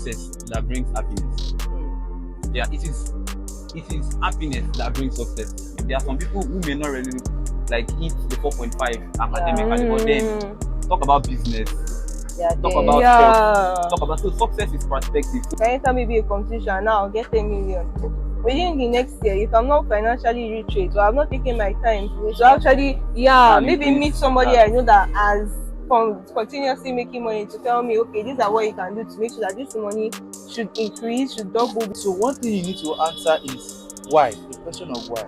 success that brings happiness. Yeah, it is happiness that brings success. There are some people who may not really like hit the 4.5 academically, but then talk about business, talk about health, talk about so success is perspective. Can enter maybe a competition now, get 10 million. Within the next year, if I'm not financially literate, or I'm not taking my time to actually, maybe meet somebody I know that has continuously making money to tell me, okay, these are what you can do to make sure that this money should increase, should double. So one thing you need to answer is why. The question of why.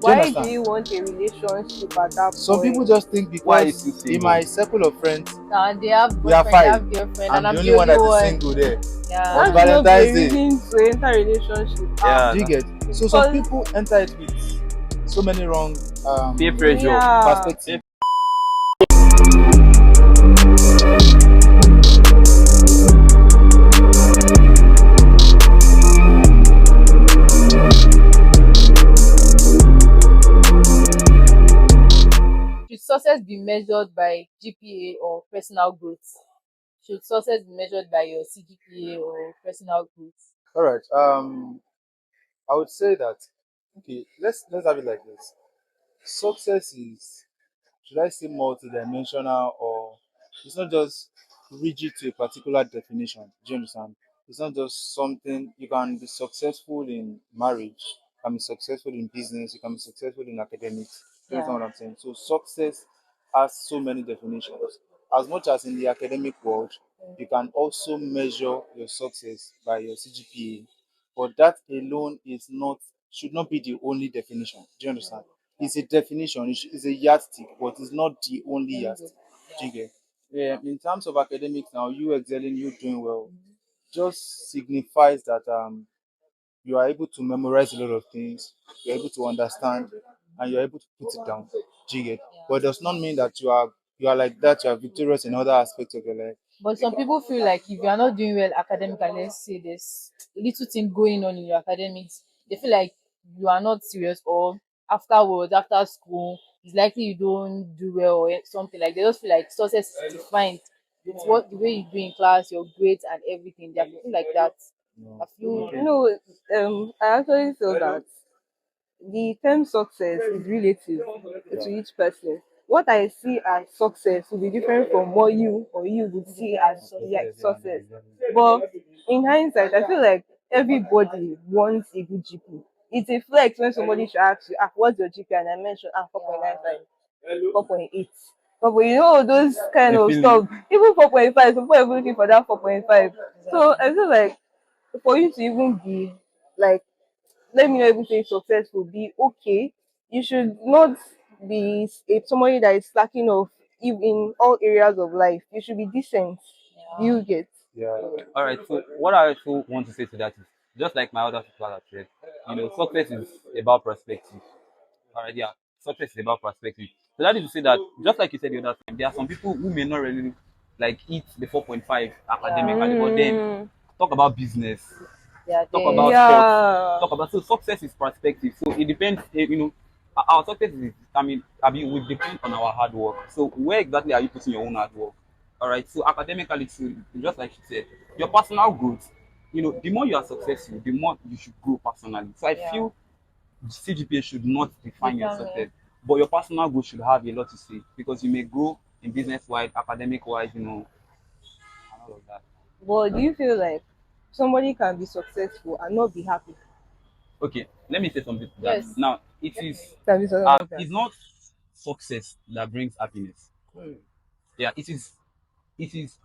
Why do you want a relationship at that Some point? people just think because in my circle of friends, they have we are boyfriend, they five. have girlfriend, I'm and the only one that is single there. Yeah. On That's not be a Valentine's Day. reason to enter a relationship. Yeah, Do you get? So some people enter it with so many wrong peer pressure, perspectives. Should success be measured by GPA or personal growth? Should success be measured by your Cgpa or personal growth? All right. I would say that okay. Let's have it like this. Success is, should I say, multidimensional, or it's not just rigid to a particular definition. Do you understand? It's not just something you can be successful in marriage, you can be successful in business, you can be successful in academics. Do you understand what I'm saying? So success has so many definitions. As much as in the academic world, you can also measure your success by your CGPA, but that alone is not should not be the only definition. Do you understand? It's a definition, it's a yardstick, but it's not the only yardstick. Do you get? Yeah, in terms of academics now, you excelling, you doing well, just signifies that you are able to memorize a lot of things, you're able to understand, and you're able to put it down. Do you get? But it does not mean that you are like that, you are victorious in other aspects of your life. But some people feel like if you are not doing well academically, let's say there's little thing going on in your academics, they feel like you are not serious, or afterwards, after school, it's likely you don't do well or something. Like they just feel like success is defined with what the way you do in class, your grades and everything. They are people like that. I feel No, I actually feel that the term success is relative to each person. What I see as success will be different from what you or you would see as success. But in hindsight, I feel like everybody wants a good GP. It's a flex when somebody should ask you, what's your GP? And I mentioned 4.95, 4.8. But you know those kind of stuff. Even 4.5, people are looking for that 4.5. So I feel like for you to even be like, let me not even say successful, be okay, you should not be somebody that is slacking off in all areas of life. You should be decent. You get? Yeah. All right. So what I also want to say to that is just like my other people have said, success is about perspective. All right. Yeah. Success is about perspective. So that is to say that just like you said the other time, there are some people who may not really like hit the 4.5 academically, but then talk about business, talk about health, talk about so success is perspective. So it depends. Our success is determined. I mean, will depend on our hard work. So where exactly are you putting your own hard work? All right. So academically too, just like she said, your personal growth. The more you are successful, the more you should grow personally. So I feel CGPA should not define your success, but your personal growth should have a lot to say because you may grow in business wise, academic wise, and all of that. But do you feel like somebody can be successful and not be happy? Okay, let me say something to that. yes. Now, Can be successful. it's not success that brings happiness. Yeah, it is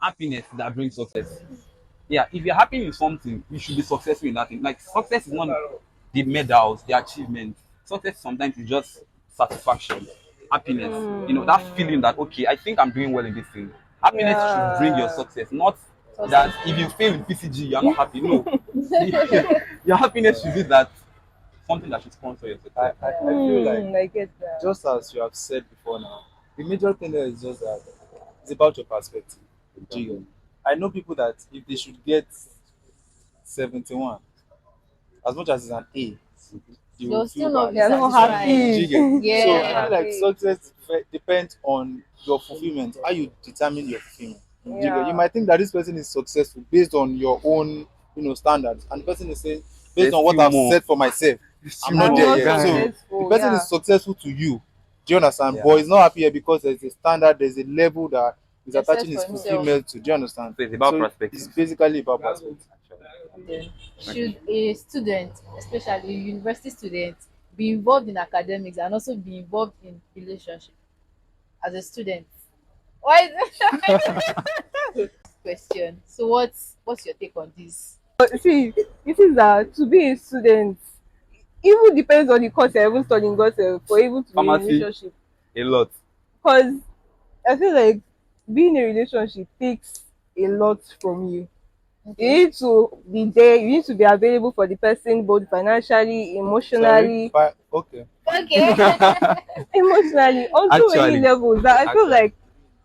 happiness that brings success. Yeah, if you're happy in something, you should be successful in that thing. Like success is not the medals, the achievement. Success sometimes is just satisfaction, happiness. That feeling that okay, I think I'm doing well in this thing. Happiness should bring your success, not that if you fail in PCG, you're not happy. No, your happiness should be that something that should sponsor your success. I feel like, I get that. just as you have said before now, the major thing there is just that it's about your perspective. Do you get? I know people that if they should get 71, as much as it's an A, they will They'll still feel not bad. be You're not satisfied. Do happy. you get? So I Yeah. feel like success depends on your fulfillment, how you determine your fulfillment. You get, you Yeah. might think that this person is successful based on your own, standards, and the person is saying based There's on what still I've more. set for myself, There's still I'm not I'm there more, not yet. guy. So the successful. person is Yeah. successful to you. Do you understand? But Yeah. he's not happy here because there's a standard, there's a level that he's They set attaching for his full himself. female to. Do you understand? So it's about So it's perspective. basically about perspective. And then, Okay. should a student, especially a university student, be involved in academics and also be involved in relationship as a student? Why is it question? So what's your take on this? But see, it is that to be a student, even depends on the course you're even studying, God, for able to be in a Pharmacy, relationship. a lot. Because I feel like being in a relationship takes a lot from you. You Okay. need to be there, you need to be available for the person both financially, Sorry, emotionally, but okay. Okay. emotionally on so many Actually, levels that I feel actually. like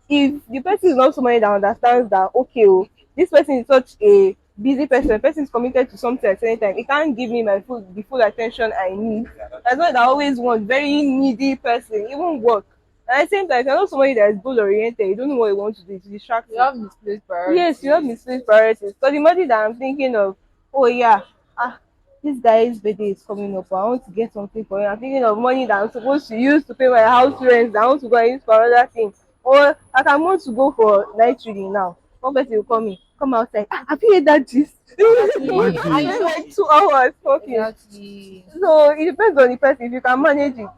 if the person is not somebody that understands that okay oh, this person is such a busy person, the person is committed to something at any time, he can't give me my full the full attention I need. That's why I always want very needy person, even work. And at the same time, if you're not somebody that is goal oriented, you don't know what you want to do, it's You distracting. have misplaced Yes, you have priorities. misplaced priorities. So the money that I'm thinking of, oh yeah, ah, this guy's birthday is coming up. I want to get something for him. I'm thinking of money that I'm supposed to use to pay my house rent. That I want to go and use for other things. Or like I want to go for night reading now. One person will call me, come outside. Ah, have you heard that gist? Exactly. We And Imagine. you spend know, like 2 hours talking. exactly. So it depends on the person. If you can manage it,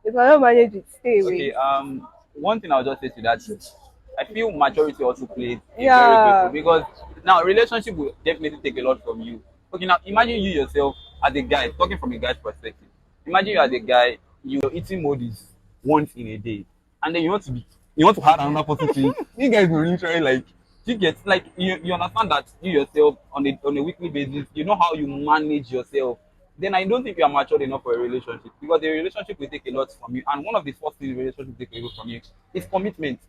if you cannot manage it, stay away. Okay. One thing I'll just say to that is, I feel maturity also plays a very great role Yeah. because now relationship will definitely take a lot from you. Okay, now imagine you yourself as a guy, talking from a guy's perspective. Imagine you as a guy, your eating mode is once in a day, and then you want to add another person to it. You guys will literally like you get like you understand that you yourself on a weekly basis, you know how you manage yourself. Then I don't think you are matured enough for a relationship because a relationship will take a lot from you. And one of the first things a relationship will take away from you is commitment.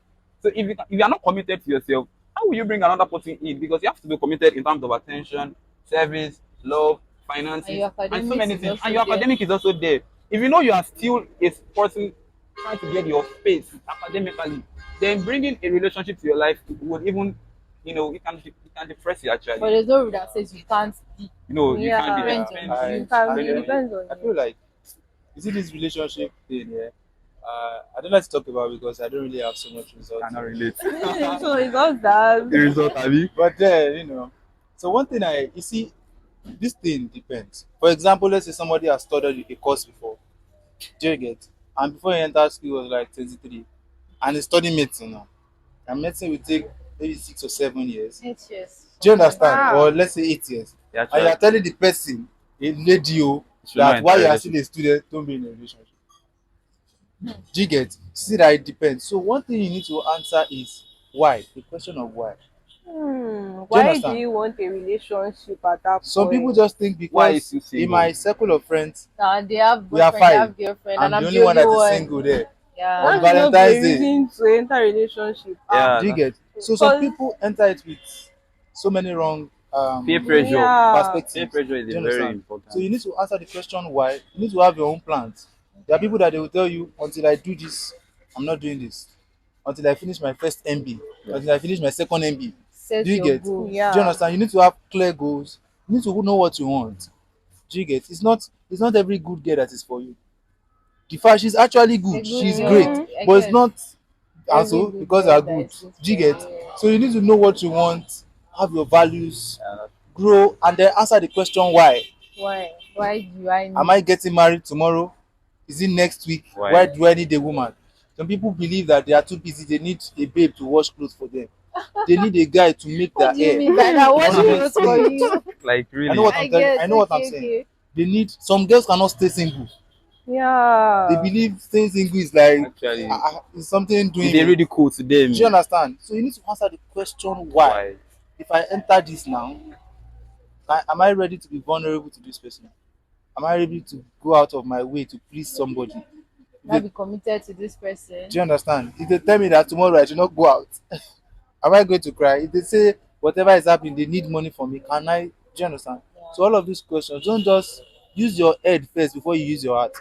So if you are not committed to yourself, how will you bring another person in? Because you have to be committed in terms of attention, service, love, And finances, your and so academics many is things. And also your there. academic is also there. If you know you are still a person trying to get your space academically, then bringing a relationship to your life would even, it can depress you But actually. there's no rule that says you can't be. You can't be Yeah. there. Yeah, Depends on Depends. You you. can I be, it know. Depends. depends on I you. feel like you see this relationship thing, yeah. I don't like to talk about because I don't really have so much results. Cannot relate. So it's not that. The result, Abby. But then, so one thing you see, this thing depends. For example, let's say somebody has studied a course before, do you get? And before he entered school, he was like 23, and he's studying medicine now. And medicine will take maybe 6 or 7 years. 8 years Do you from now. understand? Ah. Or let's say 8 years. Yeah, And you actually, are telling the person, a lady, should not that while enter you are relationship. still a student, don't be in a relationship. Do you get? See that it depends. So one thing you need to answer is why. The question of why. Do you Why do understand? you want a relationship at that Some people point? just think Why is because you in single? my circle of friends, Now they have we are boyfriend, they five. have girlfriend, and I'm the I'm only the one only that is one. single there. On Yeah. That should not be Valentine's a Day. reason to enter relationship. Yeah, Do you that's get? So some Because people enter it with so many wrong peer pressure. yeah, Peer perspectives. pressure is Do you a very understand? So important. you need to answer the question why. You need to have your own plans. There are people that they will tell you until I do this, I'm not doing this. Until I finish my first MB, Yeah. until I finish my second MB. Do Set you your get? Do goals. you yeah. understand? You need to have clear goals. You need to know what you want. Do you get? It's not every good girl that is for you. The fact she's actually A good, good she's girl. great, Mm-hmm. I but it's get not every also good because they girl are that good. is good Do you for get? you. So you need to know what you want, have your values, Yeah, grow, and then answer the question why. Why? Why do I Am need? I getting married tomorrow? Is it next week? Why why? do I need a woman? Some people believe that they are too busy, they need a babe to wash clothes for them. They need a guy to make What their do you hair. mean by that? Wash clothes for Honestly, you? Like I know really? what I I'm telling. guess. I know what I'm Okay, saying. okay. They need some girls cannot stay single. They Yeah. believe staying single is like Actually, is something it's doing a with. really cool to Do you them. understand? So you need to answer the question why. Why? If I enter this now, am I ready to be vulnerable to this person? Am I ready to go out of my way to please somebody? Now If be committed to this do person. you understand? If they tell me that tomorrow I should not go out, am I going to cry? If they say whatever is happening, they need money from me, can I? Do you understand? Yeah. So all of these questions, don't just use your head first before you use your heart.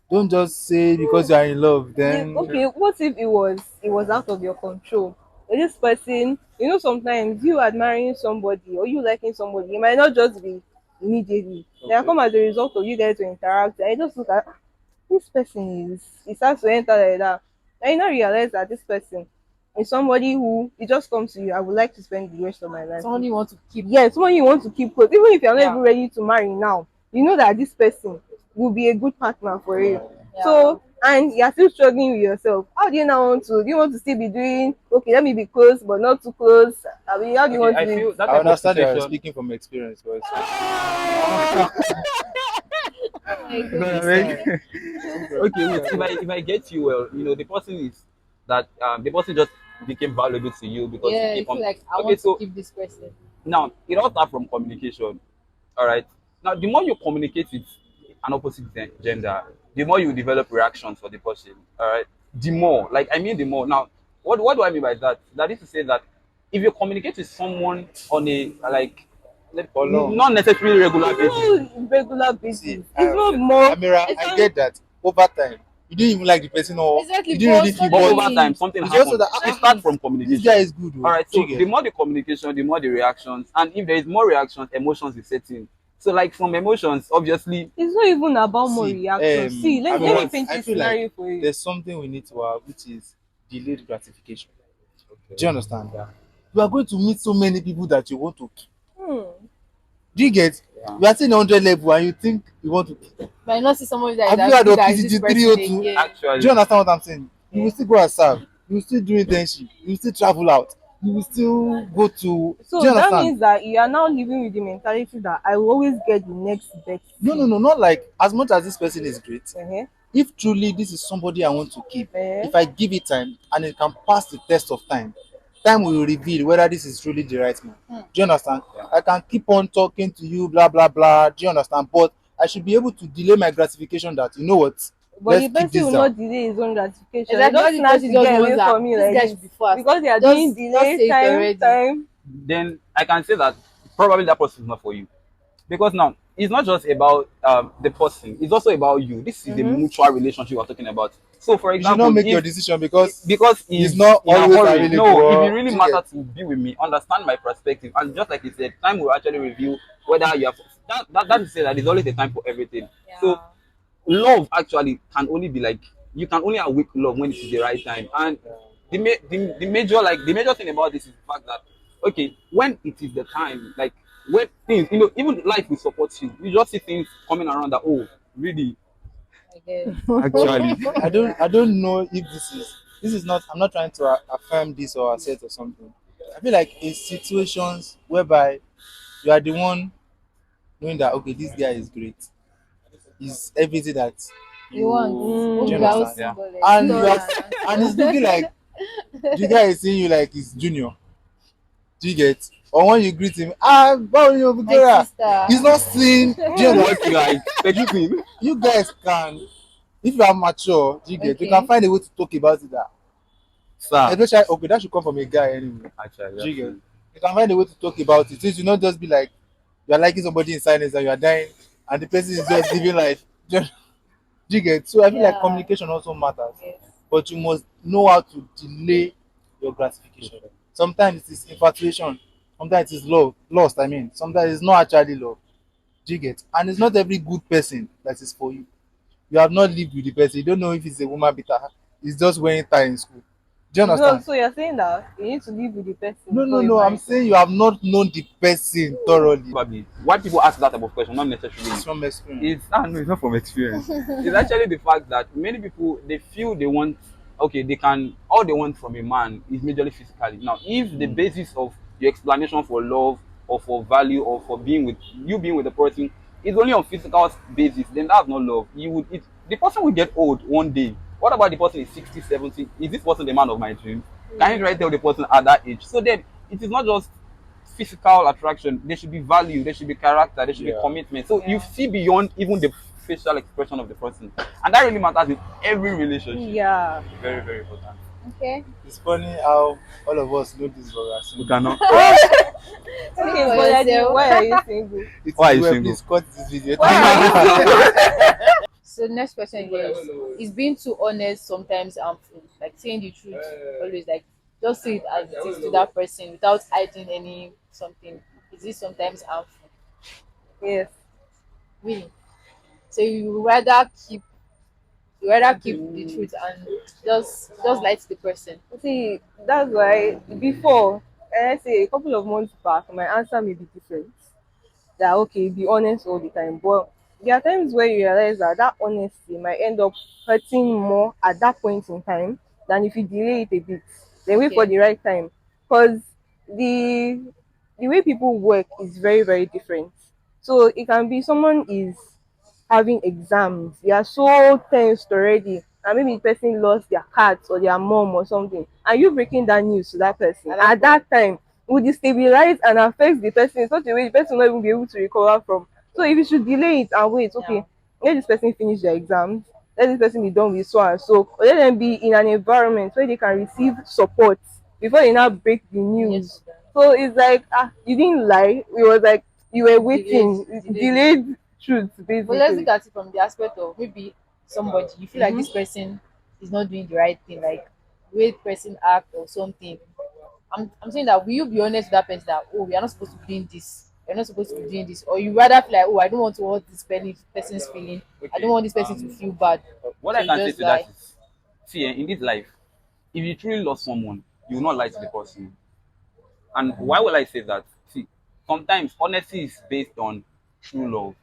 Don't just say because you are in love, then Okay, what if it was out of your control? this person, sometimes you admiring somebody or you liking somebody, it might not just be immediately. They can come as a result of you guys to interact. And you just look at this person is it starts to enter like that. And you now realize that this person is somebody who it just comes to you. I would like to spend the rest of my life Someone with. you want to keep. Yeah, someone you want to keep close. Even if you're not Yeah. even ready to marry now, you know that this person will be a good partner for you. Yeah. So and you're still struggling with yourself. How do you now want to? Do you want to still be doing okay? Let me be close, but not too close. I mean, how do you Okay, want I to do it? feel that I type of understand you are situation. speaking from experience, but it's Oh my No, I goodness. mean, okay, wait. If I get you well, the person is that the person just became valuable to you because you Yeah, I keep feel on. like I Okay, want to so keep this person. now it all starts from communication. All right. Now, the more you communicate with an opposite gender, the more you develop reactions for the person. All right. The more, like I mean, the more. Now, what do I mean by that? That is to say that if you communicate with someone on a for long. not necessarily regular basis. No regular See, basis. It's not more. Amira, It's I not. get that. Over time, you didn't even like the person, or Exactly, you didn't but really feel, But but over time, suddenly, something it's just so happens. that It starts from this guy communication. is good. All Oh, right. So the more the communication, the more the reactions, and if there is more reactions, emotions is setting. So like from emotions, obviously, It's not even about more see, reactions. See, let me Amira, what? paint I a feel like scenario for you. there's something we need to have, which is delayed gratification. Okay. Do you understand? You are going to meet so many people that you want to keep. Hmm. Do you get? Yeah. You are seeing 100 level and you think you want to keep. might not see someone that is Have you as heard good of as this PCG person 302? again. Do you Actually, understand what I'm saying? You Yeah. will still go and serve. You will still do internship. You will still travel out. You will still go to. Do So you that understand? means that you are now living with the mentality that I will always get the next best No, no, thing. no, not like as much as this person is great. Uh-huh. If truly this is somebody I want to keep, Uh-huh. if I give it time and it can pass the test of time, time will reveal whether this is truly the right man. Do you understand? yeah. I can keep on talking to you, blah blah blah. Do you understand? But I should be able to delay my gratification that you know what? But Let's the keep person this will down. not delay his own gratification. He Exactly, all just the snatch person the just girl wants away that from me this like guy this should be fast. because they are doing Just delay say it time, already. time. Then I can say that probably that person is not for you. Because now it's not just about the person; it's also about you. This is a Mm-hmm. mutual relationship we're talking about. So, for You should not example, make your if decision because because he's he's not in a always hurry, available. no, if it Or really do you get? matters to be with me, understand my perspective, and just like you said, time will actually reveal whether you have that is to say that there's always a time for everything. So, Yeah. love actually can only be like you can only awake love when it is the right time, and the major thing about this is the fact that okay, when it is the time, like when things, even life will support you. You just see things coming around that, oh, really, I guess. But actually. I don't know if this is not. I'm not trying to affirm this or assert or something. I feel like in situations whereby you are the one knowing that okay, this guy is great, is everything that You want do you maybe Mm. that whole understand? Yeah. symbol And you tall have, and and it's handsome. looking like the guy is seeing you like he's junior. Do you get? Or when you greet him, báwo ni My Victoria? sister. He's not seeing. Do you What understand? you are You expecting? you guys can, if you are mature, do you get? You can Okay. find a way to talk about it. That Sir, especially okay, that should come from a guy anyway. actually, Do you get? actually. You can find a way to talk about it. So it should not just be like you are liking somebody in silence and you are dying, and the person is just living life. Do you get? So I feel like Yeah. communication also matters, Yes. but you must know how to delay your gratification. Sometimes it is infatuation, sometimes it is love, lost. I mean, sometimes it's not actually love. Do you get? And it's not every good person that is for you. You have not lived with the person. You don't know if it's a woman beater. It's just wearing tie in school. Do you You know, understand? so you're saying that you need to live with the person No, before no, you no. I'm marry saying someone. you have not known the person thoroughly. Probably why people ask that type of question, not It's necessarily. from experience. It's not from experience. It's actually the fact that many people they feel they want okay, they can all they want from a man is majorly physically. Now, if the basis of your explanation for love or for value or for being with the person is only on physical basis, then that's not love. The person will get old one day. What about the person is 60, 70? Is this person the man of my dreams? Can you try to tell the person at that age? So then it is not just physical attraction. There should be value, there should be character, there should be Yeah. commitment. So you Yeah. see beyond even the facial expression of the person, and that really matters in every relationship. Yeah. Very, very important. Okay. It's funny how all of us know this, but we are We single. cannot. Speak Okay, for but Eddie, yourself. why are you single? It Why is are you well, single? please cut this video. Why are you single? So the next question is being too honest sometimes harmful? Like saying the truth always, like just say it as it is to that person without hiding any something. Is it sometimes harmful? Yes. Really? So you rather keep the truth and just lie to the person. See, that's why before, let's say a couple of months back, my answer may be different. That okay, be honest all the time. But there are times where you realize that that honesty might end up hurting more at that point in time than if you delay it a bit, then wait for Okay. the right time. Because the the way people work is very, very different. So it can be someone is having exams, you are so tensed already, and maybe the person lost their cat or their mom or something, and you breaking that news to that person at that time would destabilize and affect the person in such a way the person will not even be able to recover from. So if you should delay it and wait, Yeah. okay, let this person finish their exams, let this person be done with so and so, or let them be in an environment where they can receive support before they now break the Yes, news. of them. So it's like, you didn't lie, it was like you were Delayed, waiting, delayed. delayed truth But let's basically. look at it from the aspect of maybe somebody you feel like Mm-hmm. this person is not doing the right thing, like the way the person act or something. I'm saying that will you be honest with that person that oh we are not supposed to be doing this, you're not supposed to be doing this, or you rather feel like oh I don't want to hurt this person's feeling, I don't Okay. want this person to feel bad, What so I you can say just to that lie. is, see, in this life, if you truly love someone, you will not lie to the person. And why will I say that? See, sometimes honesty is based on true love.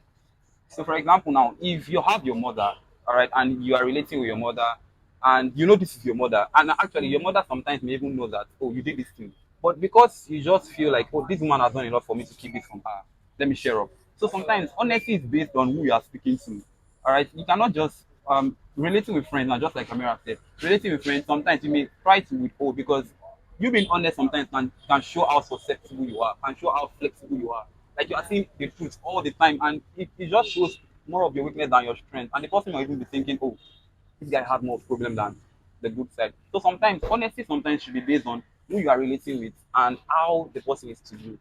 So, for example, now, if you have your mother, all right, and you are relating with your mother, and you know this is your mother, and actually your mother sometimes may even know that, oh, you did this thing, but because you just feel like, oh, this woman has done enough for me to keep it from her, let me share up. So sometimes honesty is based on who you are speaking to. All right, you cannot just relating with friends, now just like Amira said, relating with friends. Sometimes you may try to withhold because you being honest sometimes can show how susceptible you are, can show how flexible you are. Like you are saying the truth all the time, and it just shows more of your weakness than your strength. And the person might even be thinking, oh, this guy has more problem than the good side. So sometimes honesty sometimes should be based on who you are relating with and how the person is to you.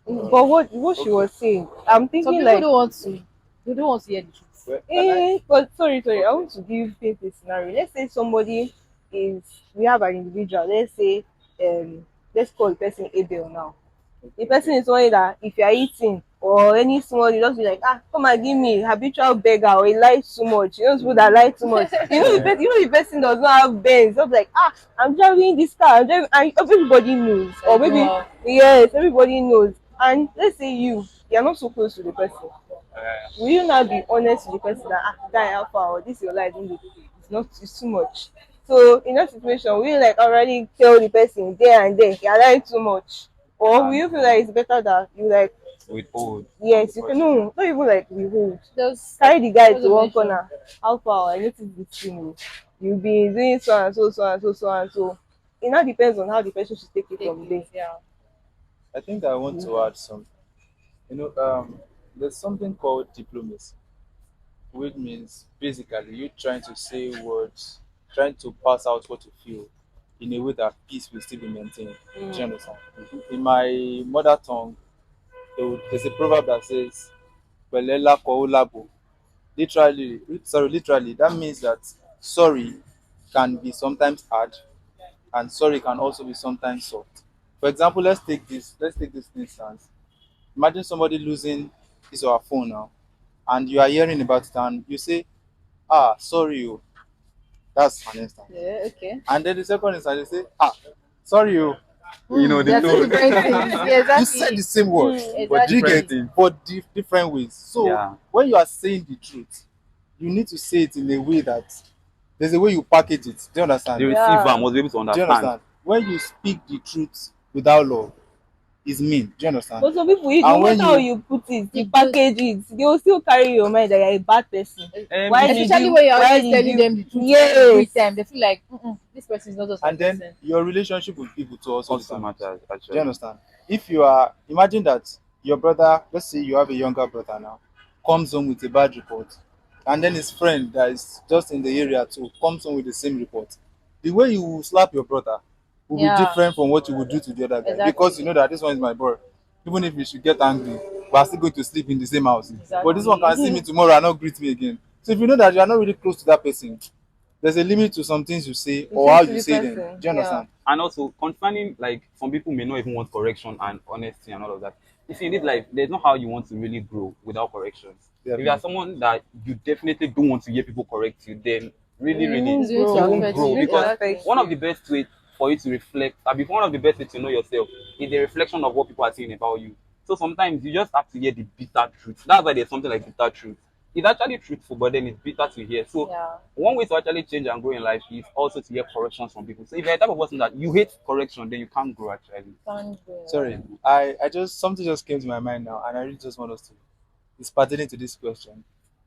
But what she Okay. was saying, I'm Some thinking people like, don't want to hear the truth. Well, can I? but sorry, I Okay. want to give paint a scenario. Let's say somebody is, we have an individual, let's say, let's call the person Abel now. The person is someone that if you are eating or any small, you just be like, ah, come and give me habitual beggar, or he lies too much. You know people that lie too much. The person does not have bends. Just like, ah, I'm driving this car, I'm driving, and everybody knows. That Or you don't maybe have. yes, everybody knows. And let's say you're not so close to the person. Will you now be honest with the person that guy how far or this your life don't look, it's not, it's too much. So in that situation, will you like already tell the person there and then you're lying too much? Or will And you feel like it's better that you like, withhold. yes, you can, no, not even like withhold. There's Carry the guy to also one mention. corner. How far I notice this thing. You've been doing so and so, so and so, so and so. It now depends on how the person should take it Take from it, there. yeah. I think I want to add something. You know, there's something called diplomacy, which means basically you trying to say words, trying to pass out what you feel in a way that peace will still be maintained. Do you understand? In my mother tongue, there's a proverb that says, "Pelela ko labo." Literally, that means that sorry can be sometimes hard, and sorry can also be sometimes soft. For example, let's take this instance. Imagine somebody losing his or her phone now, and you are hearing about it, and you say, "Ah, sorry, you." That's an instance. Yeah, okay. And then the second instance, you say, "Ah, sorry, you." You know the There are two tone. different things. Yeah, You said the exactly. same words, But do you different get? Exactly. things. But different ways. So Yeah. when you are saying the truth, you need to say it in a way that there's a way you package it. Do you The understand? receiver Yeah. must be able to Do you understand. understand? When you speak the truth without love, is mean. Do you understand? But some people, no And when matter how you you put it, The you good, package it, they will still carry your mind that you're a bad person. Why If did especially you? when you're Why always did telling you? them the truth every Yes. time, they feel like this person is not just my and then person. your relationship with people to also also determines. matters Do you actually. understand? If you are, imagine that your brother, let's say you have a younger brother now, comes home with a bad report, and then his friend that is just in the area too comes home with the same report. The way you will slap your brother will be Yeah, different from what you would do to the other guy, because exactly. you know that this one is my boy. Even if we should get angry, we are still going to sleep in the same house. But this one can see me Exactly. tomorrow and not greet me again. So if you know that you are not really close to that person, there's a limit to some things you say or how Listen to you the say them. person. Do you Yeah. understand? And also concerning, like, some people may not even want correction and honesty and all of that. You see, in this life, there's not how you want to really grow without corrections. If you are Definitely. someone that you definitely don't want to hear people correct you, then really, You really, It's won't going you to grow. won't affect It's grow, you. going to because affect Exactly. one of you. the best ways for you to reflect, one of the best ways to know yourself is the reflection of what people are saying about you. So sometimes you just have to hear the bitter truth. That's why there's something like bitter truth. It's actually truthful, but then it's bitter to hear. So Yeah. one way to actually change and grow in life is also to hear corrections from people. So if you're a type of person that you hate correction, then you can't grow actually. Can't go. Sorry, I just something just came to my mind now, and I really just want us to. It's pertaining to this question.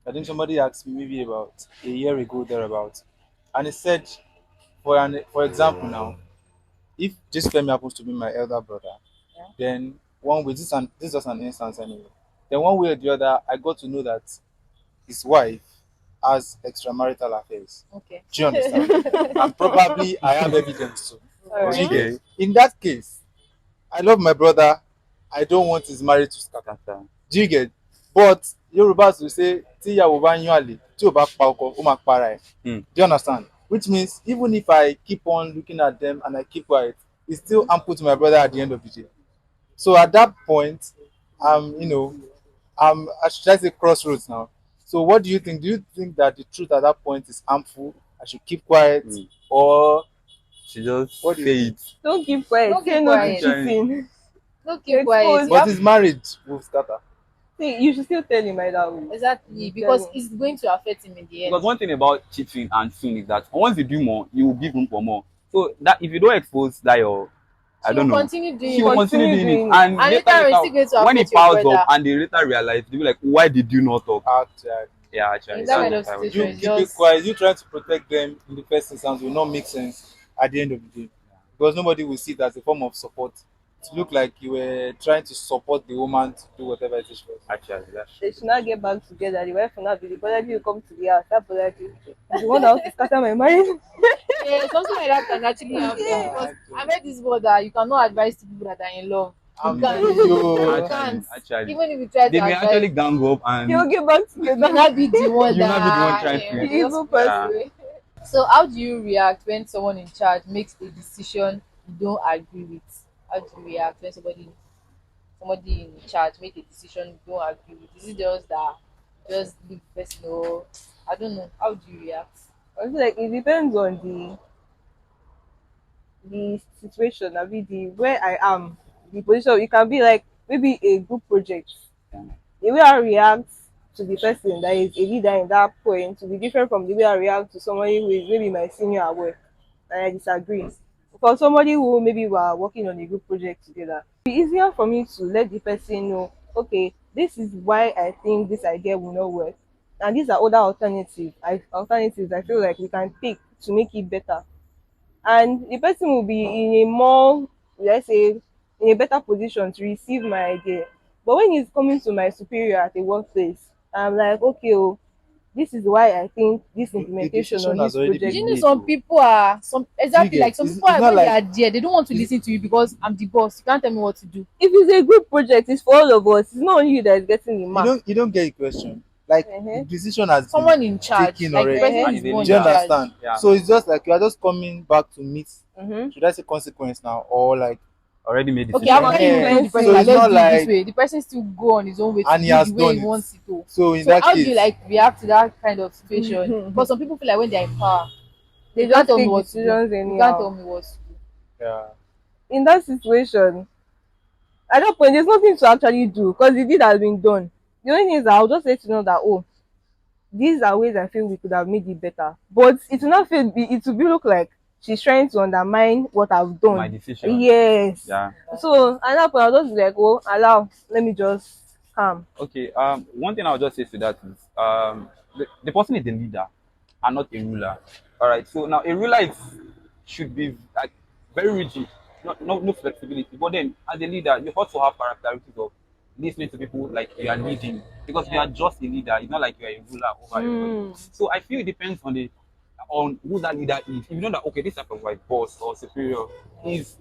I think somebody asked me maybe about a year ago thereabout, and he said, for example now, if this family happens to be my elder brother, Yeah. then one way this is just an instance anyway. Then one way or the other, I got to know that his wife has extramarital affairs. Okay. Do you understand? And probably I have evidence too. All Do you right. get? Okay. In that case, I love my brother. I don't want his marriage to scatter. Kata. Do you get? But Yorùbá will say tí ìyàwó bá yan àlè tí ò bá pa ọkọ ó máa para ẹ̀. Hmm. Do you understand? Which means even if I keep on looking at them and I keep quiet, it's still ample to my brother at the end of the day. So at that point, I should I say crossroads now. So what do you think? Do you think that the truth at that point is harmful? I should keep quiet, Hmm. or She just what do you say think? it. Don't keep quiet. Don't Say keep no to quiet. Actually. cheating. Don't keep quiet. Exposed. You But have his marriage will scatter. See, you should still tell him either way. exactly You because tell him. it's going to affect him in the end. Because one thing about cheating and sin is that once you do more, you will give room for more. So that if you don't expose that your, I She don't will know, continue she doing will it. continue Continue doing it. doing it. And And later, later it's still going to when it affect your piles up brother. and they later realize, they'll be like, why did you not talk? Actually, Yeah, actually. In that That's kind of what I would situation, you say. it's keep it just quiet. You trying to protect them in the first instance will not make sense at the end of the day, because nobody will see it as a form of support. To look like you were trying to support the woman to do whatever it is she was doing. Actually, that's They true. should not get back together. The wife will not be the brother will come to the house. That brother is the one that wants to scatter my marriage. yeah, something like that can actually happen Yeah. because I Actually, met this word that you cannot advise two people that are in love. You I'm can't. telling You you, can't. Actually. Even if you try They to may actually advise, gang up They'll and get back you may together. not be the one you will not be the one that trying to. The they just evil put it Yeah. person. away. So, how do you react when someone in charge makes a decision you don't agree with? How do you react when somebody in charge make a decision you don't agree with? Is it just that just leave the person or I don't know? How do you react? I feel like it depends on the situation. I mean the where I am, the position. It can be like maybe a group project. The way I react to the person that is a leader in that point will be different from the way I react to somebody who is maybe my senior at work and I disagree. For somebody who maybe we are working on a group project together, it's easier for me to let the person know, okay, this is why I think this idea will not work. And these are other alternatives I feel like we can take to make it better. And the person will be in a more, let's say, in a better position to receive my idea. But when it's coming to my superior at the workplace, I'm like, okay, oh, this is why I think this the implementation decision on has this already Do project. been you know made. some Oh. people are some Do you exactly like get? some It's, people it's are not when they like are there, they don't want to it's, listen to you because I'm the boss. You can't tell me what to do. If it's a group project, it's for all of us. It's not only you that is getting the mark. you don't get a question. Like the Uh-huh. decision has been Someone in charge, taken like the already. person Uh-huh. And is it's a the one Do you in leader. charge. understand? Yeah. So it's just like you are just coming back to meet. Mm-hmm. Should I say consequence now, or like Already made Okay, decision. after you told the person so that it's let's not do it this like way, the person still go on his own way to and he do it has the way done he it. wants it to. So in So that how do you case, like react to that kind of situation? Because some people feel like when they're in power, They you can't just tell me take what to do. decisions You can't tell anyhow. me what to do. yeah, In that situation, at that point, there's nothing to actually do because the deed has been done. The only thing is that I'll just let you know that, oh, these are ways I feel we could have made it better. But it will not feel it will be look like she's trying to undermine what I've My done. decision. Yes. Yeah. So at that point I'll just be like, oh, allow, let me just calm. Okay. One thing I'll just say to that is the person is the leader and not a ruler. All right. So now a ruler should be like very rigid, no flexibility. But then as a leader, you also have characteristics of listening to people like you are leading. Because if you are just a leader, it's not like you are a ruler over everybody. So I feel it depends on who that leader is. If you know that okay, this type of like boss or superior is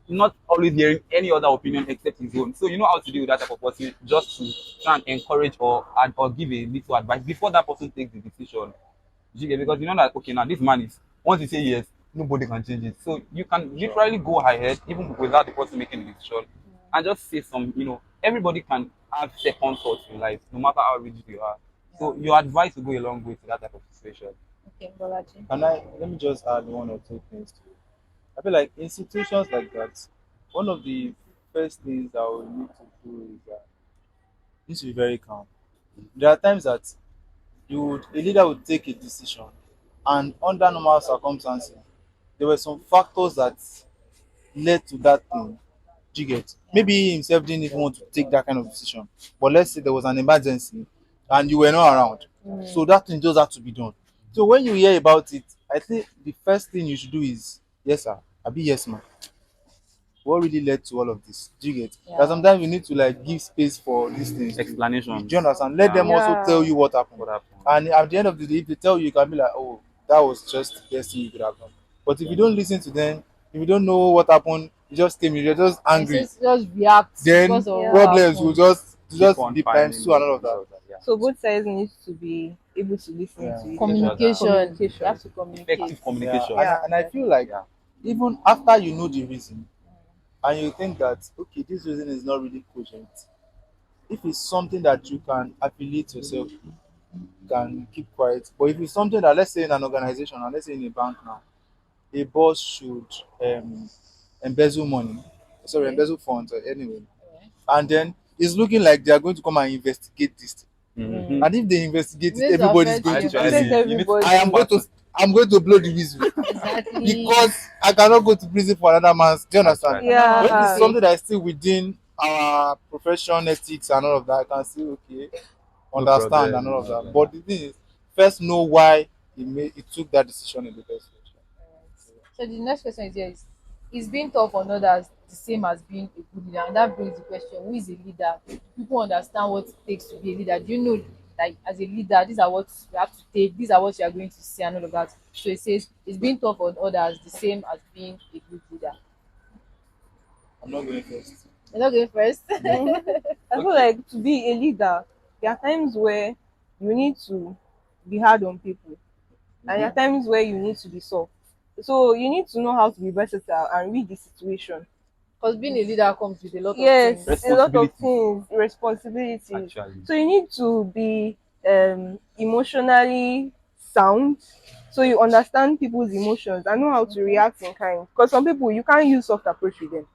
not always hearing any other opinion except his own. So you know how to deal with that type of person, just to try and encourage or give a little advice before that person takes the decision. You get because you know that okay now this man is once you say yes, nobody can change it. So you can literally go ahead even without the person making the decision and just say some everybody can have second thoughts in life, no matter how rigid you are. So Yeah. your advice will go a long way to that type of situation. Okay, Bolaji. And I let me just add one or two things to it. I feel like in situations like that, one of the first things that we need to do is that you need to be very calm. There are times that a leader would take a decision, and under normal circumstances, there were some factors that led to that thing. Do you get? Yeah. Maybe he himself didn't even want to take that kind of decision, but let's say there was an emergency and you were not around, so that thing just had to be done. So when you hear about it, I think the first thing you should do is yes sir, abi yes ma, what really led to all of this? Do you get? That Yeah. sometimes you need to like give space for these things to, do Explanations. you understand? Let Yeah. them also tell Yeah. you what happened. What happened? And at the end of the day, if they tell you, you can be like, oh, that was just the best thing you could have done. But if you don't listen to them, if you don't know what happened, you just came, you're just And angry, just react then because of what Yeah. problems will happened. Keep just on be times piling two and up all of and that. all of that. Yeah. So both sides need to be able to listen Yeah. to each Each other. other. Communication. You Communication. have to communicate. Effective Yeah, communication. Yeah. and I feel like Yeah. even after you know the reason and you think that okay, this reason is not really cogent, if it's something that you can affiliate yourself, you can keep quiet. But if it's something that, let's say in an organization, or let's say in a bank now, a boss should um, embezzle money, sorry, Okay. embezzle funds, or anyway, Yeah. and then it's looking like they are going to come and investigate this. Mm-hmm. And if they investigate it, This everybody is affects going to your prison. Affect Actually, you need to I keep am everybody. going quiet. to I'm going to blow the whistle exactly. because I cannot go to prison for another man's. Do you understand? Actually. Another But man's if it's Yeah. mistake. something that is still within our profession ethics and all of that, I can say okay, No understand and problem. all No of that. problem. Yeah. But the thing is, first know why he took that decision in the first place. So the next question is being tough on others the same as being a good leader? And that brings the question, who is a leader? Do people understand what it takes to be a leader? Do you know that as a leader, these are what you have to take, these are what you are going to say and all of that? So it says, is being tough on others the same as being a good leader? I'm not going first. You're not going first? I feel Okay. like to be a leader, there are times where you need to be hard on people, and there are times where you need to be soft. So you need to know how to be versatile and read the situation. Because being a leader comes with a lot of Yes, things. a lot of Responsibilities. things, responsibilities. Actually. So you need to be emotionally sound, so you understand people's emotions and know how to Okay. react in kind. Because some people you can't use soft approach with them.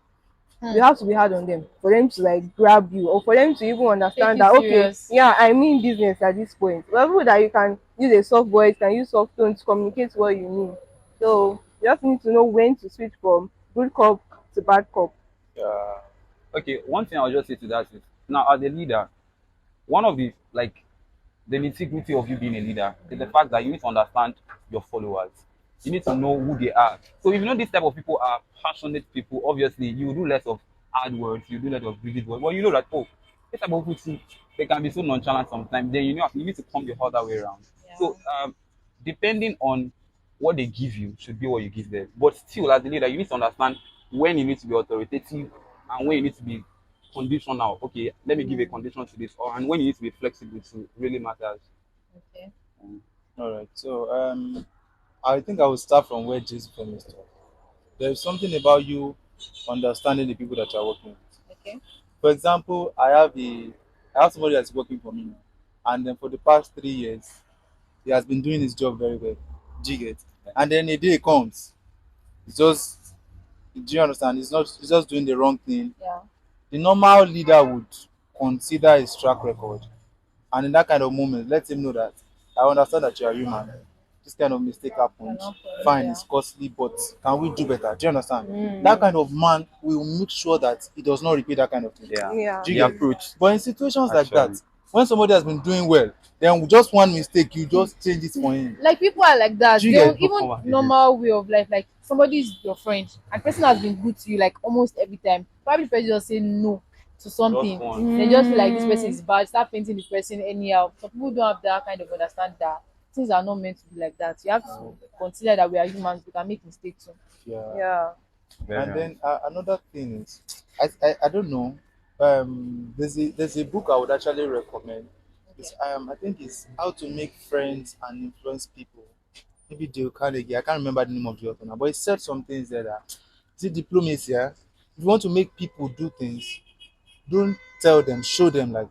You Hmm. have to be hard on them for them to like grab you, or for them to even Take understand it that okay, serious. yeah, I mean business at this point. But people that you can use a soft voice, can use soft tone to communicate what you mean. So you just need to know when to switch from good cop to bad cop. Yeah. Okay. One thing I'll just say to that is now as a leader, one of the the nitty-gritty of you being a leader is the fact that you need to understand your followers. You need to know who they are. So if you know this type of people are passionate people, obviously you will do less of hard words, you do less of rigid words. But you know that this type of people too, they can be so nonchalant sometimes. Then you need to come the other way around. Yeah. So depending on what they give you should be what you give them. But still, as a leader, you need to understand when you need to be authoritative and when you need to be conditional. Okay, let me give a condition to this, or and when you need to be flexible too really matters. Okay. All right. So I think I will start from where Jason finished off. There is something about you understanding the people that you are working with. Okay. For example, I have somebody that's working for me now, and then for the past 3 years, he has been doing his job very well. Do you get? And then a day comes, it's just, do you understand? He's just doing the wrong thing. Yeah. The normal leader would consider his track record, and in that kind of moment, let him know that I understand that you are human. This kind of mistake You're happened. not perfect. Fine, Yeah. it's costly, but can we do better? Do you understand? That Mm. kind of man will make sure that he does not repeat that kind of thing. Yeah, Yeah. Do you the get? approach But in situations like actually. that, when somebody has been doing well, then with just one mistake, you just change it for him. Like people are like that. Do you They will get? No even come back again. normal way of life. Like somebody is your friend and person has been good to you like almost every time. Probably the person just say no to Just something. one. They just feel like this person Mm. is bad. Start painting the person anyhow. Some people don't have that kind of understand that things are not meant to be like that. You have to consider that we are humans. We can make mistakes too. Yeah. Yeah. Very And nice. then another thing is, I don't know. There's a book I would actually recommend. It's Okay. I think it's How to Make Friends and Influence People maybe Dale Carnegie. I can't remember the name of the author now, but he said some things there that see diplomacy. Yeah, if you want to make people do things, don't tell them, show them like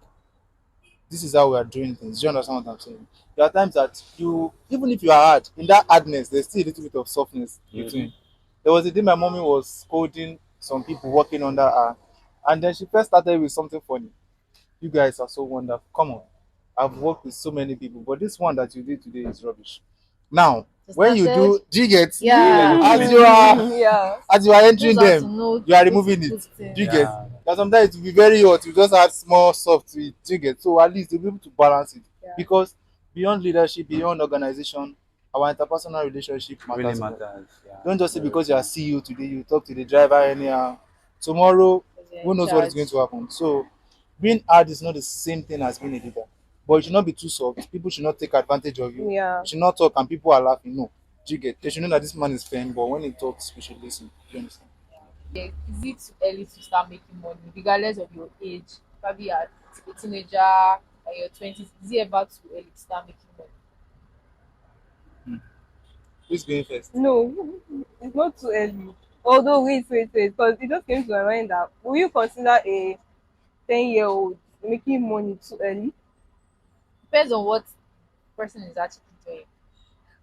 this is how we are doing things. Do you understand what I'm saying? There are times that you, even if you are hard, in that hardness, there's still a little bit of softness between. There was a day my mommy was scolding some people working under her, and then she first started with something funny. You guys are so wonderful. Come on. I've worked with so many people, but this one that you did today is rubbish. Now, Just when you started. do, do you get Yeah. as you are Yeah. as you are entering Knows how to them, know you are who to removing it. put in. Do you get? Yeah. That sometimes it will be very hot, you just add small soft to it. Do you get? So at least you'll be able to balance it. Yeah. Because beyond leadership, beyond organization, our interpersonal relationship Really matters a lot. matters. Yeah. Don't just say because you are CEO today, you talk to the driver anyhow. Tomorrow, Because you're who in knows what is charge. going to happen? So, being hard is not the same thing as being a leader. But you should not be too soft. People should not take advantage of you. Yeah. You should not talk and people are laughing. No. Do you get? They should know that this man is firm, but when he talks, we should listen. Do you understand? Yeah. Is it too early to start making money, regardless of your age? Probably at a teenager or your 20s. Is it ever too early to start making money? Who's going first? No, it's not too early. Although, wait, because it just came to my mind that will you consider a 10-year-old making money too early? Depends on what person is actually doing.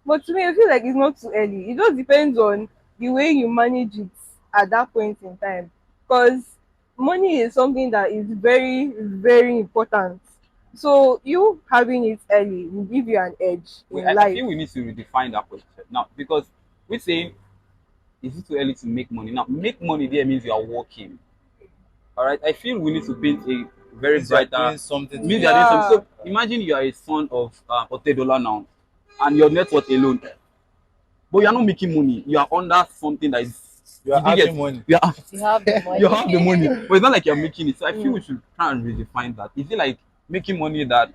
But to me, I feel like it's not too early. It just depends on the way you manage it at that point in time. Because money is something that is very, very important. So you having it early will give you an edge in I life. feel we need to redefine that question now because we're saying is it too early to make money? Now, make money there means you are working. All right. I feel we need to paint a very Means you are brighter doing something to means make you are doing money. something. Yeah. So imagine you are a son of Otedola now, and your net worth alone, but you are not making money. You are under something that is. You are Did you get? having money. You are You have the you money. have the money, but it's not like you're making it. So I feel we Mm. should try and redefine that. Is it like making money that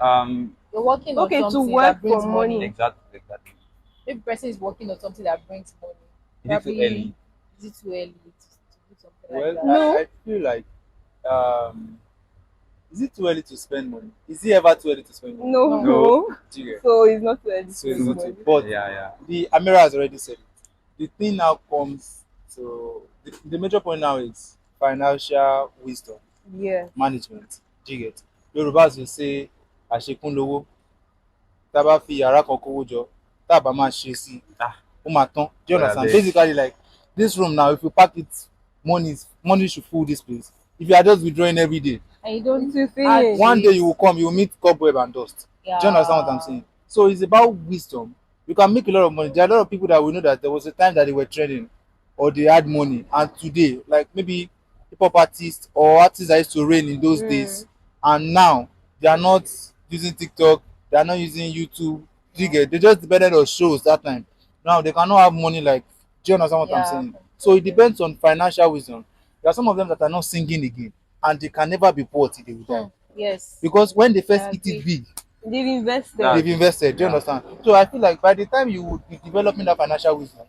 You're working on Okay, to something work that for brings money. money. exactly. Maybe person is working on something that brings money. Is it too Probably early? is it too early to do something like Well, that? No, I feel like um is it too early to spend money? Is it ever too early to spend money? no, No. No. Do you get? so it's not too early So to it's make not So too. money. But yeah. the Amira has already said it. The thing now comes to the major point now is financial wisdom Yeah. management. Do you get? Yorùbá will say àṣekún lówó tá a bá fi yàrá kan kówó jọ tá a bá máa ṣe sí i Ah, ó máa tán. Do you God, I understand? beg. Basically like this room now if you pack it money should full this place. If you are just withdrawing every day And you It don't will add finish. to one day you will it. come you will meet cobweb and dust. Do you understand what I'm Yeah. saying? So it's about wisdom. You can make a lot of money. There are a lot of people that will know that there was a time that they were trading or they had money, and today, like maybe hip hop artists or artists that used to reign in those days, Mm. and now they are not using TikTok, they are not using YouTube. Do you No. get? They just depended on shows that time. Now they cannot have money like. Do you understand what I'm Yeah. saying? So it depends on financial wisdom. There are some of them that are not singing again, and they can never be poor till they will die. Yes. Because when they I first eat it agree. big, They've invested. they've That's it. invested. Do you Yeah. understand? So I feel like by the time you would be developing that financial wisdom,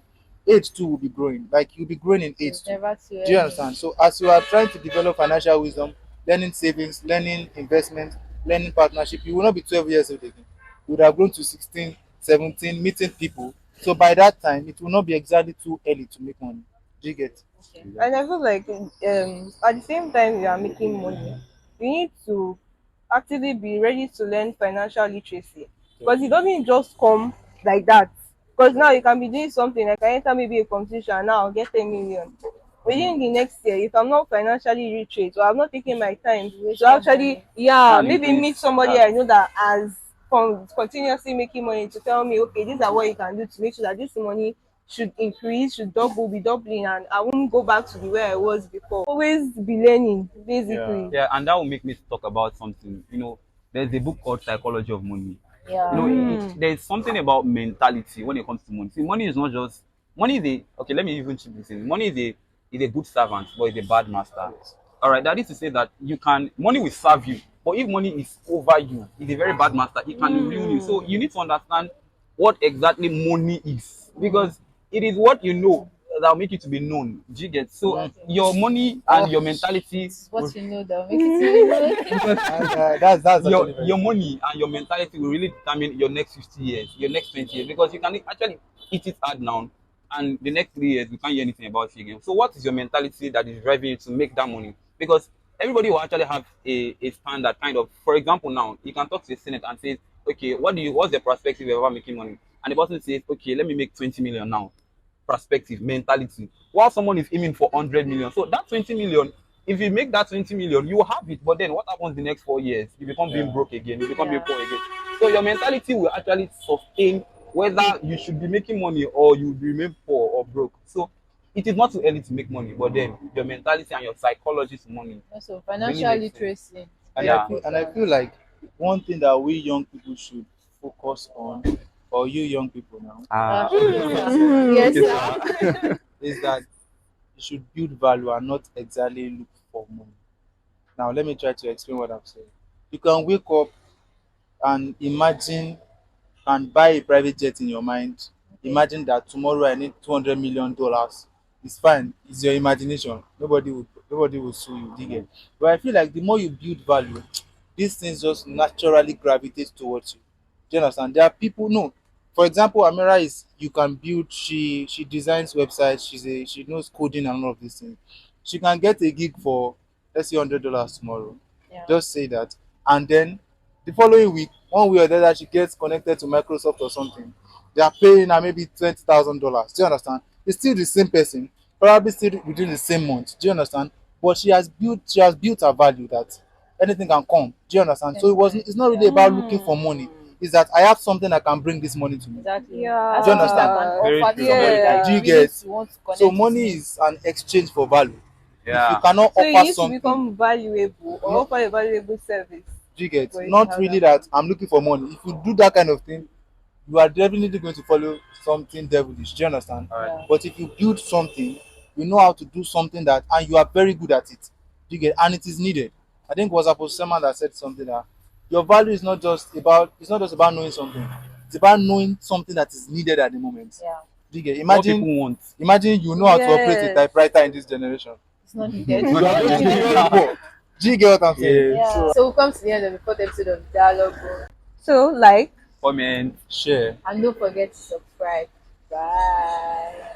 age too will be growing. Like you'll be growing in So age it's too. never too Do you early. understand? So as you are trying to develop financial wisdom, learning savings, learning investment, learning partnership, you will not be 12 years old again. You would have grown to 16, 17, meeting people. So by that time, it will not be exactly too early to make money. Do you get? Okay. And I feel like at the same time you are making money, you need to actively be ready to learn financial literacy because it doesn't just come like that. Because now you can be doing something like I enter maybe a competition and now I'll get 10 million. Within the next year, if I'm not financially literate or I'm not taking my time Waste to your actually, money. yeah, And maybe meet increase somebody that. I know that has continuously making money to tell me, okay, these are what you can do to make sure that this money should increase, should double, be doubling, and I won't go back to the way I was before. Always be learning, Yeah. basically. Yeah, and that will make me talk about something. There's a book called Psychology of Money. Yeah. Mm. There's something about mentality when it comes to money. See, money is not just money is a okay. Let me even chip this in. Money is a good servant, but it's a bad master. All right, that is to say that money will serve you, but if money is over you, it's a very bad master. It can ruin you. So Mm. you need to understand what exactly money is because it is what you know. that'll make you to be known. Do you get? So Exactly. your money and your mentality What you know that will make it to know. because That's actually very your true. money and your mentality will really determine your next 50 years, your next 20 years, because you can actually eat it hard now, and the next 3 years you can't hear anything about it again. So what is your mentality that is driving you to make that money? Because everybody will actually have a standard kind of. For example, now you can talk to the senate and say, okay, what's the perspective of ever making money? And the person says, okay, let me make 20 million now. Perspective, mentality. While someone is aiming for 100 million. So that 20 million, if you make that 20 million, you will have it. But then what happens the next 4 years? You become being Yeah. broke again. You become being Yeah. poor again. So your mentality will actually sustain whether you should be making money or you will remain poor or broke. So it is not too early to make money, but then your mentality and your psychology to money Also, really financial makes sense. literacy is And very I Yeah. feel and I important. feel like one thing that we young people should focus on, or you young people now, Okay, should sir. focus on Yes, Okay, sir. sir. is that you should build value and not exactly look for money. Now let me try to explain what I'm saying. You can wake up and imagine and buy a private jet in your mind. Okay. Imagine that tomorrow I need $200 million. It's fine. It's your imagination. Nobody will sue you. Do you get? But I feel like the more you build value, these things just naturally gravitate towards you. Do you understand? There are people. No, for example, Amira is you can build. She designs websites. She knows coding and all of these things. She can get a gig for, let's say, $100 tomorrow. Yeah. Just say that, and then the following week, one way or the other, she gets connected to Microsoft or something. They are paying her maybe $20,000. Do you understand? It's still the same person, probably still within the same month. Do you understand? But she has built a value that anything can come. Do you understand? So Anytime. it's not really Yeah. about looking for money. It's that I have something that can bring this money to me. Exactly. I have Do you something that understand? can Yeah. Very offer to true. somebody Very that true. Do is you Yeah. willing get? to want to So connect with money me. is an exchange for value. If you Yeah. cannot So you offer need to something, become valuable or not offer a valuable service do you get? for you to Not have really that that money. I'm looking for money. If you do that kind of thing, you are definitely going to follow something devilish. Do you understand? All right. Yeah. But if you build something, you know how to do something that, and you are very good at it. Do you get? And it is needed. I think it was Apostle Selman that said something that your value is not just about knowing something. It's about knowing something that is needed at the moment. Yeah. Do you get? What Imagine, people want. imagine you know how to operate a Yes. typewriter in this generation. It's not needed. You Not are going to be needed. very poor. Do you get what I'm saying? Yes. Yeah. So we'll come to the end of the fourth episode of Dialogue. So like Comment. Share. And don't forget to subscribe. Bye.